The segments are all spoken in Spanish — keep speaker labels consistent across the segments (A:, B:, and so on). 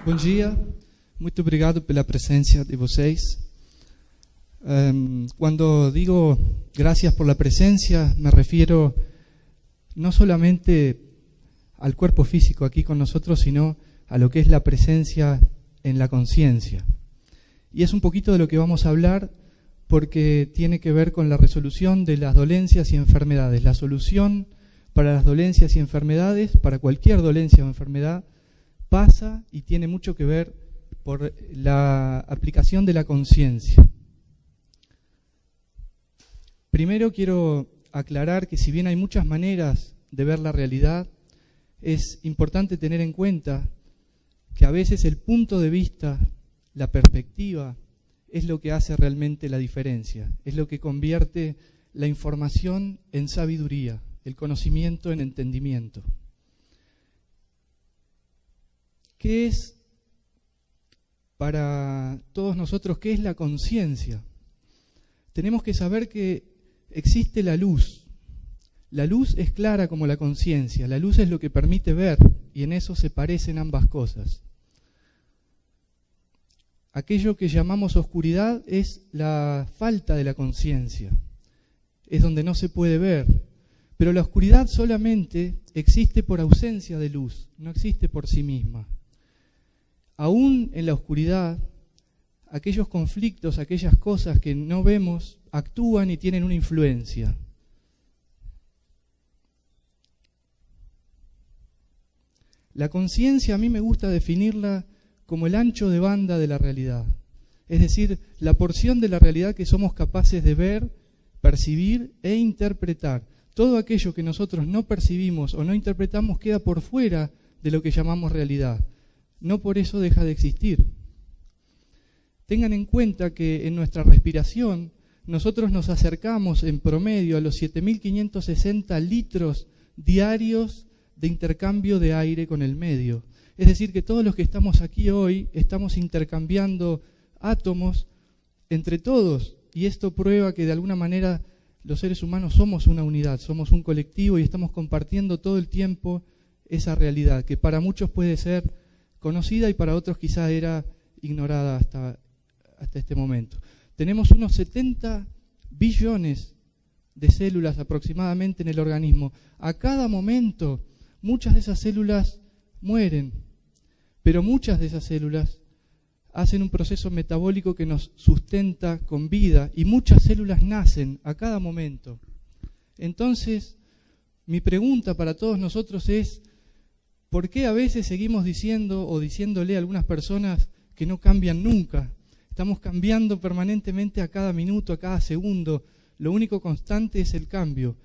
A: Bom dia, muito obrigado pela presença de vocês. Cuando digo gracias por la presencia, me refiero no solamente al cuerpo físico aquí con nosotros, sino a lo que es la presencia en la conciencia. Y es un poquito de lo que vamos a hablar porque tiene que ver con la resolución de las dolencias y enfermedades. La solución para las dolencias y enfermedades, para cualquier dolencia o enfermedad, pasa y tiene mucho que ver por la aplicación de la conciencia. Primero quiero aclarar que si bien hay muchas maneras de ver la realidad, es importante tener en cuenta que a veces el punto de vista, la perspectiva, es lo que hace realmente la diferencia, es lo que convierte la información en sabiduría, el conocimiento en entendimiento. ¿Qué es para todos nosotros, qué es la conciencia? Tenemos que saber que existe la luz. La luz es clara como la conciencia, la luz es lo que permite ver y en eso se parecen ambas cosas. Aquello que llamamos oscuridad es la falta de la conciencia, es donde no se puede ver, pero la oscuridad solamente existe por ausencia de luz, no existe por sí misma. Aún en la oscuridad, aquellos conflictos, aquellas cosas que no vemos, actúan y tienen una influencia. La conciencia a mí me gusta definirla como el ancho de banda de la realidad, es decir, la porción de la realidad que somos capaces de ver, percibir e interpretar. Todo aquello que nosotros no percibimos o no interpretamos queda por fuera de lo que llamamos realidad. No por eso deja de existir. Tengan en cuenta que en nuestra respiración nosotros nos acercamos en promedio a los 7.560 litros diarios de intercambio de aire con el medio. Es decir, que todos los que estamos aquí hoy estamos intercambiando átomos entre todos, y esto prueba que de alguna manera los seres humanos somos una unidad, somos un colectivo y estamos compartiendo todo el tiempo esa realidad, que para muchos puede ser conocida y para otros quizá era ignorada hasta este momento. Tenemos unos 70 billones de células aproximadamente en el organismo. A cada momento muchas de esas células mueren, pero muchas de esas células hacen un proceso metabólico que nos sustenta con vida y muchas células nacen a cada momento. Entonces, mi pregunta para todos nosotros es: ¿por qué a veces seguimos diciendo o diciéndole a algunas personas que no cambian nunca? Estamos cambiando permanentemente a cada minuto, a cada segundo. Lo único constante es el cambio.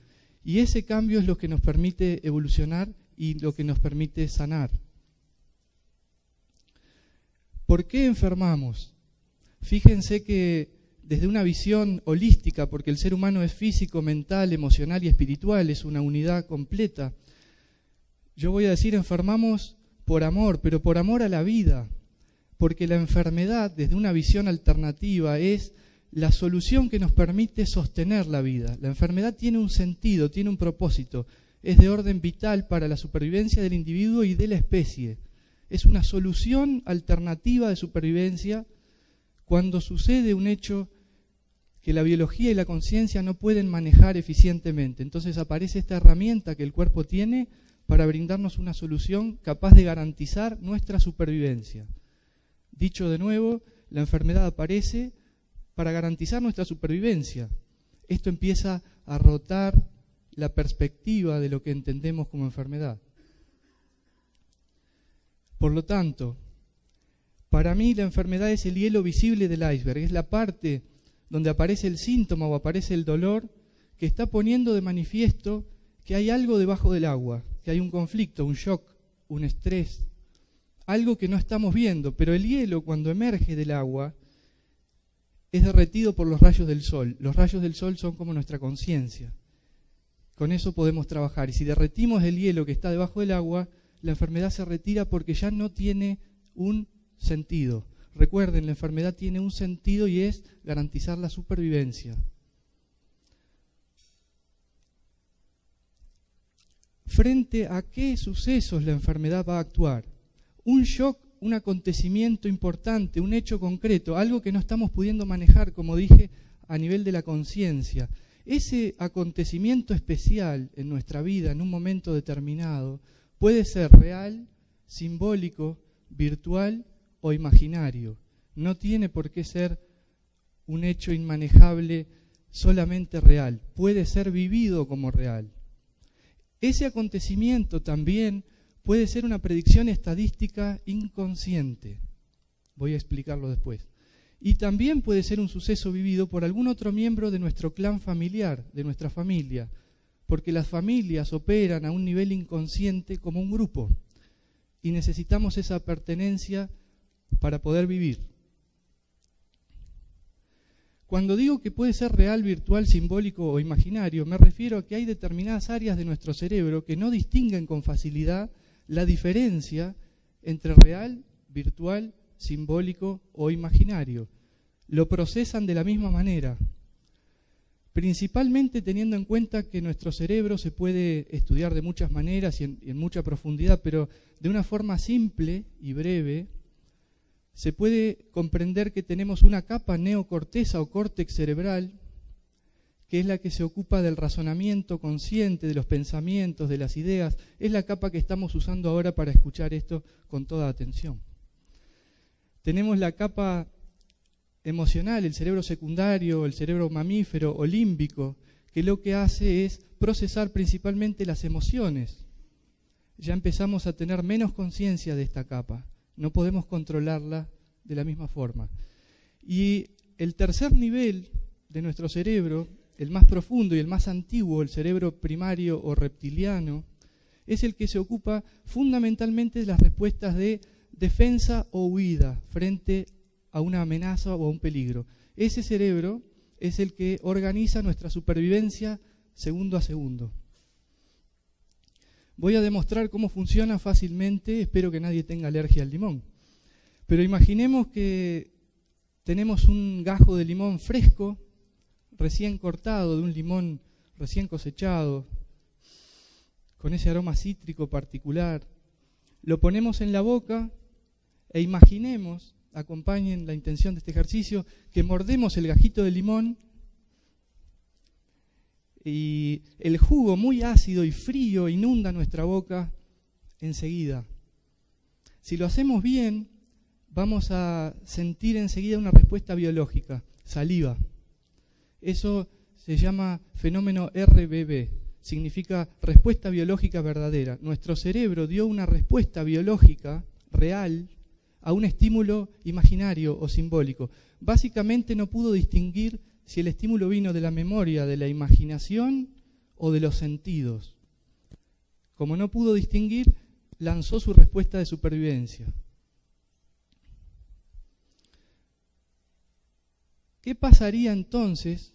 A: Y ese cambio es lo que nos permite evolucionar y lo que nos permite sanar. ¿Por qué enfermamos? Fíjense que desde una visión holística, porque el ser humano es físico, mental, emocional y espiritual, es una unidad completa, yo voy a decir enfermamos por amor, pero por amor a la vida, porque la enfermedad desde una visión alternativa es la solución que nos permite sostener la vida. La enfermedad tiene un sentido, tiene un propósito, es de orden vital para la supervivencia del individuo y de la especie. Es una solución alternativa de supervivencia cuando sucede un hecho que la biología y la conciencia no pueden manejar eficientemente. Entonces aparece esta herramienta que el cuerpo tiene para brindarnos una solución capaz de garantizar nuestra supervivencia. Dicho de nuevo, la enfermedad aparece para garantizar nuestra supervivencia. Esto empieza a rotar la perspectiva de lo que entendemos como enfermedad. Por lo tanto, para mí la enfermedad es el hielo visible del iceberg, es la parte donde aparece el síntoma o aparece el dolor que está poniendo de manifiesto que hay algo debajo del agua, que hay un conflicto, un shock, un estrés, algo que no estamos viendo, pero el hielo cuando emerge del agua es derretido por los rayos del sol. Los rayos del sol son como nuestra conciencia. Con eso podemos trabajar. Y si derretimos el hielo que está debajo del agua, la enfermedad se retira porque ya no tiene un sentido. Recuerden, la enfermedad tiene un sentido y es garantizar la supervivencia. ¿Frente a qué sucesos la enfermedad va a actuar? Un shock un acontecimiento importante, un hecho concreto, algo que no estamos pudiendo manejar, como dije, a nivel de la conciencia. Ese acontecimiento especial en nuestra vida, en un momento determinado, puede ser real, simbólico, virtual o imaginario. No tiene por qué ser un hecho inmanejable solamente real, puede ser vivido como real. Ese acontecimiento también puede ser una predicción estadística inconsciente. Voy a explicarlo después. Y también puede ser un suceso vivido por algún otro miembro de nuestro clan familiar, de nuestra familia, porque las familias operan a un nivel inconsciente como un grupo y necesitamos esa pertenencia para poder vivir. Cuando digo que puede ser real, virtual, simbólico o imaginario, me refiero a que hay determinadas áreas de nuestro cerebro que no distinguen con facilidad la diferencia entre real, virtual, simbólico o imaginario. Lo procesan de la misma manera, principalmente teniendo en cuenta que nuestro cerebro se puede estudiar de muchas maneras y en mucha profundidad, pero de una forma simple y breve, se puede comprender que tenemos una capa neocorteza o córtex cerebral, que es la que se ocupa del razonamiento consciente, de los pensamientos, de las ideas. Es la capa que estamos usando ahora para escuchar esto con toda atención. Tenemos la capa emocional, el cerebro secundario, el cerebro mamífero o límbico, que lo que hace es procesar principalmente las emociones. Ya empezamos a tener menos conciencia de esta capa. No podemos controlarla de la misma forma. Y el tercer nivel de nuestro cerebro, el más profundo y el más antiguo, el cerebro primario o reptiliano, es el que se ocupa fundamentalmente de las respuestas de defensa o huida frente a una amenaza o a un peligro. Ese cerebro es el que organiza nuestra supervivencia segundo a segundo. Voy a demostrar cómo funciona fácilmente, espero que nadie tenga alergia al limón. Pero imaginemos que tenemos un gajo de limón fresco, recién cortado, de un limón recién cosechado, con ese aroma cítrico particular. Lo ponemos en la boca e imaginemos, acompañen la intención de este ejercicio, que mordemos el gajito de limón y el jugo muy ácido y frío inunda nuestra boca enseguida. Si lo hacemos bien, vamos a sentir enseguida una respuesta biológica, saliva. Eso se llama fenómeno RBB, significa respuesta biológica verdadera. Nuestro cerebro dio una respuesta biológica real a un estímulo imaginario o simbólico. Básicamente no pudo distinguir si el estímulo vino de la memoria, de la imaginación o de los sentidos. Como no pudo distinguir, lanzó su respuesta de supervivencia. ¿Qué pasaría entonces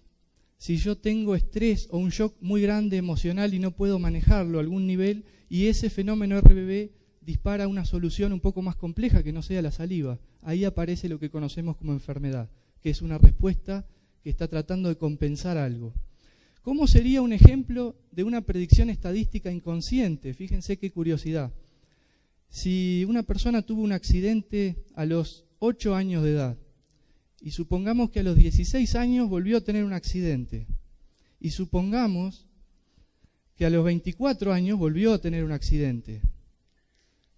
A: si yo tengo estrés o un shock muy grande emocional y no puedo manejarlo a algún nivel y ese fenómeno RBB dispara una solución un poco más compleja que no sea la saliva? Ahí aparece lo que conocemos como enfermedad, que es una respuesta que está tratando de compensar algo. ¿Cómo sería un ejemplo de una predicción estadística inconsciente? Fíjense qué curiosidad. Si una persona tuvo un accidente a los 8 años de edad, y supongamos que a los 16 años volvió a tener un accidente, y supongamos que a los 24 años volvió a tener un accidente,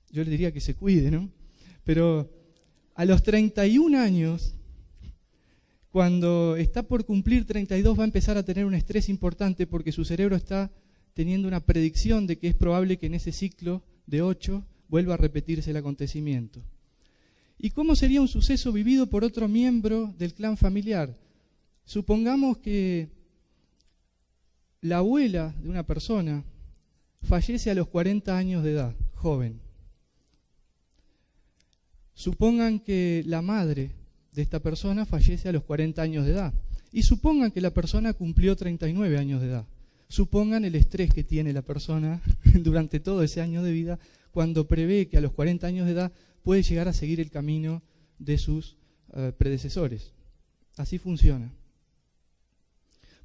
A: yo le diría que se cuide, ¿no? Pero a los 31 años, cuando está por cumplir 32, va a empezar a tener un estrés importante porque su cerebro está teniendo una predicción de que es probable que en ese ciclo de 8 vuelva a repetirse el acontecimiento. ¿Y cómo sería un suceso vivido por otro miembro del clan familiar? Supongamos que la abuela de una persona fallece a los 40 años de edad, joven. Supongan que la madre de esta persona fallece a los 40 años de edad. Y supongan que la persona cumplió 39 años de edad. Supongan el estrés que tiene la persona durante todo ese año de vida cuando prevé que a los 40 años de edad puede llegar a seguir el camino de sus predecesores. Así funciona.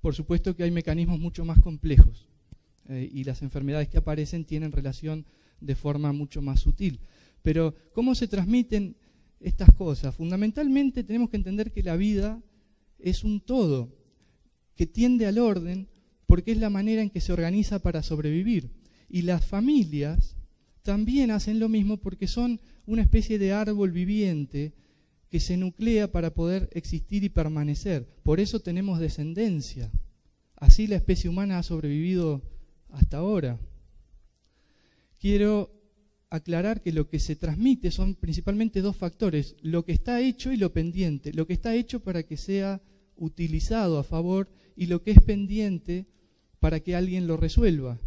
A: Por supuesto que hay mecanismos mucho más complejos y las enfermedades que aparecen tienen relación de forma mucho más sutil. Pero, ¿cómo se transmiten estas cosas? Fundamentalmente tenemos que entender que la vida es un todo, que tiende al orden, porque es la manera en que se organiza para sobrevivir. Y las familias también hacen lo mismo porque son una especie de árbol viviente que se nuclea para poder existir y permanecer. Por eso tenemos descendencia. Así la especie humana ha sobrevivido hasta ahora. Quiero aclarar que lo que se transmite son principalmente dos factores, lo que está hecho y lo pendiente. Lo que está hecho para que sea utilizado a favor y lo que es pendiente para que alguien lo resuelva.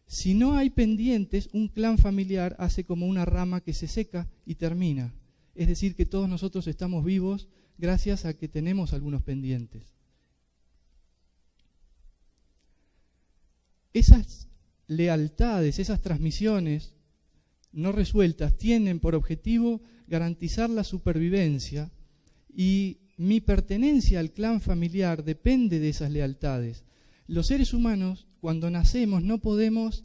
A: Si no hay pendientes, un clan familiar hace como una rama que se seca y termina. Es decir, que todos nosotros estamos vivos gracias a que tenemos algunos pendientes. Esas lealtades, esas transmisiones no resueltas tienen por objetivo garantizar la supervivencia y mi pertenencia al clan familiar depende de esas lealtades. Los seres humanos, cuando nacemos, no podemos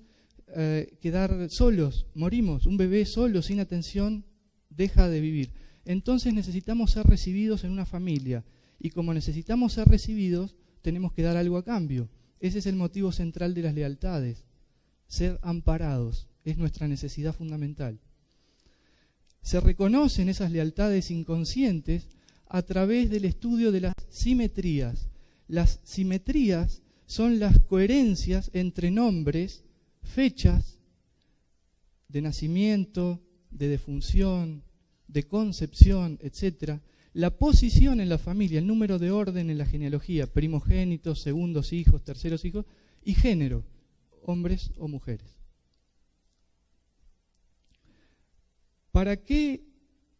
A: quedar solos, morimos. Un bebé solo, sin atención, deja de vivir. Entonces necesitamos ser recibidos en una familia y como necesitamos ser recibidos, tenemos que dar algo a cambio. Ese es el motivo central de las lealtades, ser amparados. Es nuestra necesidad fundamental. Se reconocen esas lealtades inconscientes a través del estudio de las simetrías. Las simetrías son las coherencias entre nombres, fechas de nacimiento, de defunción, de concepción, etc. La posición en la familia, el número de orden en la genealogía, primogénitos, segundos hijos, terceros hijos, y género, hombres o mujeres. ¿Para qué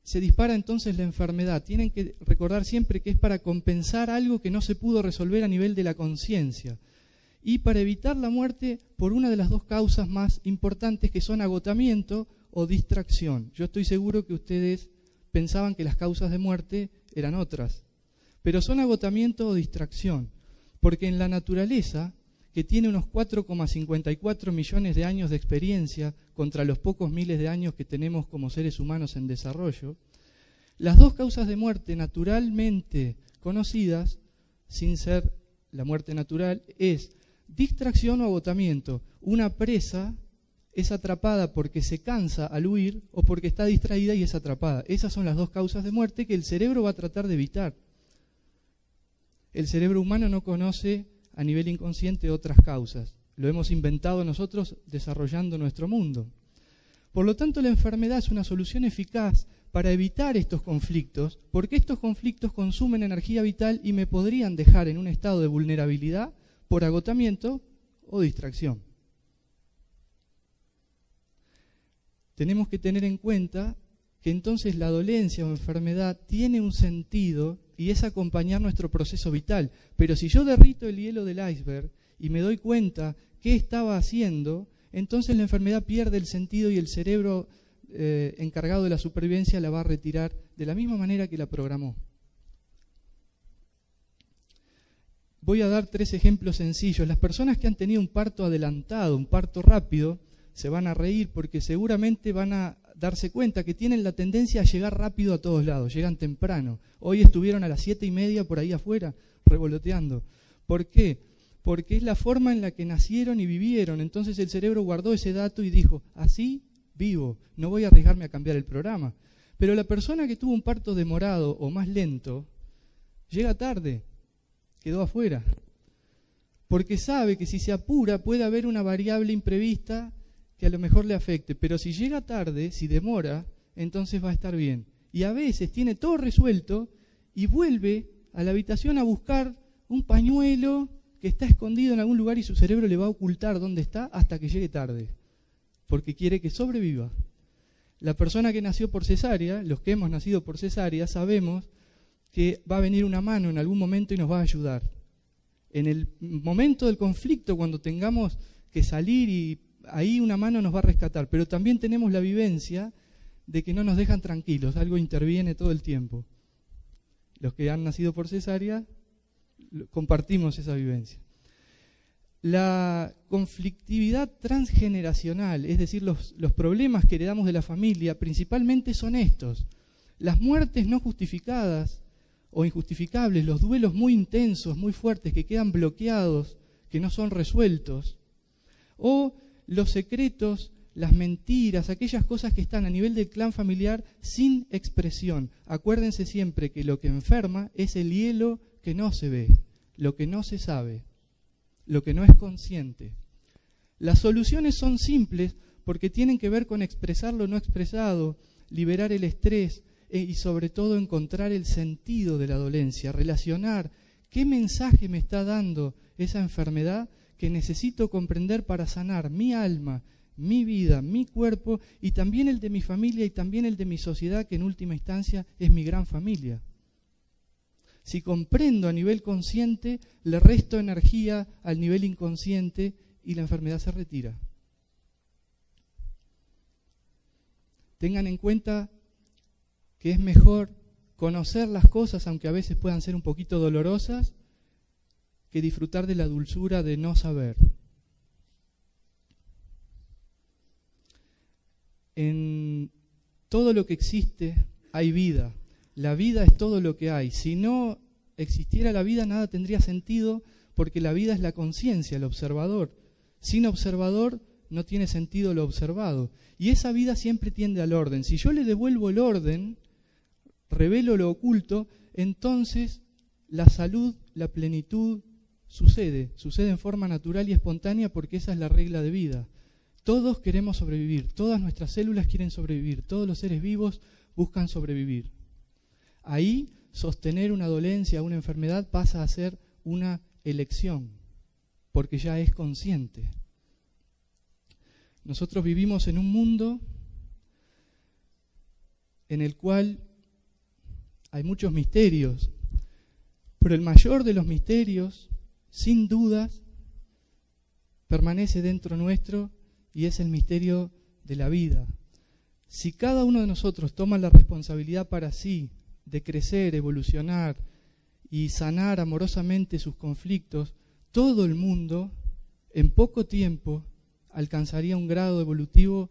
A: se dispara entonces la enfermedad? Tienen que recordar siempre que es para compensar algo que no se pudo resolver a nivel de la conciencia y para evitar la muerte por una de las dos causas más importantes que son agotamiento o distracción. Yo estoy seguro que ustedes pensaban que las causas de muerte eran otras, pero son agotamiento o distracción, porque en la naturaleza, que tiene unos 4,54 millones de años de experiencia contra los pocos miles de años que tenemos como seres humanos en desarrollo, las dos causas de muerte naturalmente conocidas, sin ser la muerte natural, es distracción o agotamiento. Una presa es atrapada porque se cansa al huir o porque está distraída y es atrapada. Esas son las dos causas de muerte que el cerebro va a tratar de evitar. El cerebro humano no conoce a nivel inconsciente otras causas. Lo hemos inventado nosotros desarrollando nuestro mundo. Por lo tanto, la enfermedad es una solución eficaz para evitar estos conflictos, porque estos conflictos consumen energía vital y me podrían dejar en un estado de vulnerabilidad por agotamiento o distracción. Tenemos que tener en cuenta que entonces la dolencia o enfermedad tiene un sentido y es acompañar nuestro proceso vital. Pero si yo derrito el hielo del iceberg y me doy cuenta qué estaba haciendo, entonces la enfermedad pierde el sentido y el cerebro encargado de la supervivencia la va a retirar de la misma manera que la programó. Voy a dar 3 ejemplos sencillos. Las personas que han tenido un parto adelantado, un parto rápido, se van a reír porque seguramente van a darse cuenta que tienen la tendencia a llegar rápido a todos lados, llegan temprano. Hoy estuvieron a las 7:30 por ahí afuera, revoloteando. ¿Por qué? Porque es la forma en la que nacieron y vivieron. Entonces el cerebro guardó ese dato y dijo, así vivo, no voy a arriesgarme a cambiar el programa. Pero la persona que tuvo un parto demorado o más lento, llega tarde, quedó afuera. Porque sabe que si se apura puede haber una variable imprevista que a lo mejor le afecte, pero si llega tarde, si demora, entonces va a estar bien. Y a veces tiene todo resuelto y vuelve a la habitación a buscar un pañuelo que está escondido en algún lugar y su cerebro le va a ocultar dónde está hasta que llegue tarde, porque quiere que sobreviva. La persona que nació por cesárea, los que hemos nacido por cesárea, sabemos que va a venir una mano en algún momento y nos va a ayudar. En el momento del conflicto, cuando tengamos que salir y ahí una mano nos va a rescatar, pero también tenemos la vivencia de que no nos dejan tranquilos, algo interviene todo el tiempo. Los que han nacido por cesárea compartimos esa vivencia. La conflictividad transgeneracional, es decir, los problemas que heredamos de la familia, principalmente son estos. Las muertes no justificadas o injustificables, los duelos muy intensos, muy fuertes, que quedan bloqueados, que no son resueltos, o los secretos, las mentiras, aquellas cosas que están a nivel del clan familiar sin expresión. Acuérdense siempre que lo que enferma es el hielo que no se ve, lo que no se sabe, lo que no es consciente. Las soluciones son simples porque tienen que ver con expresar lo no expresado, liberar el estrés y sobre todo encontrar el sentido de la dolencia, relacionar qué mensaje me está dando esa enfermedad que necesito comprender para sanar mi alma, mi vida, mi cuerpo y también el de mi familia y también el de mi sociedad, que en última instancia es mi gran familia. Si comprendo a nivel consciente, le resto energía al nivel inconsciente y la enfermedad se retira. Tengan en cuenta que es mejor conocer las cosas, aunque a veces puedan ser un poquito dolorosas, que disfrutar de la dulzura de no saber. En todo lo que existe hay vida. La vida es todo lo que hay. Si no existiera la vida, nada tendría sentido, porque la vida es la conciencia, el observador. Sin observador no tiene sentido lo observado. Y esa vida siempre tiende al orden. Si yo le devuelvo el orden, revelo lo oculto, entonces la salud, la plenitud sucede en forma natural y espontánea, porque esa es la regla de vida. Todos queremos sobrevivir, todas nuestras células quieren sobrevivir, todos los seres vivos buscan sobrevivir. Ahí sostener una dolencia, una enfermedad pasa a ser una elección, porque ya es consciente. Nosotros vivimos en un mundo en el cual hay muchos misterios, pero el mayor de los misterios, sin dudas, permanece dentro nuestro y es el misterio de la vida. Si cada uno de nosotros toma la responsabilidad para sí de crecer, evolucionar y sanar amorosamente sus conflictos, todo el mundo en poco tiempo alcanzaría un grado evolutivo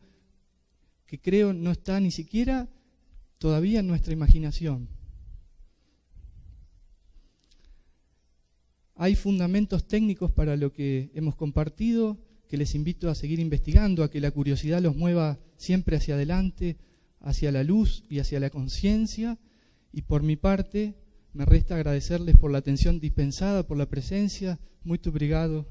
A: que creo no está ni siquiera todavía en nuestra imaginación. Hay fundamentos técnicos para lo que hemos compartido, que les invito a seguir investigando, a que la curiosidad los mueva siempre hacia adelante, hacia la luz y hacia la conciencia. Y por mi parte, me resta agradecerles por la atención dispensada, por la presencia. Muito obrigado.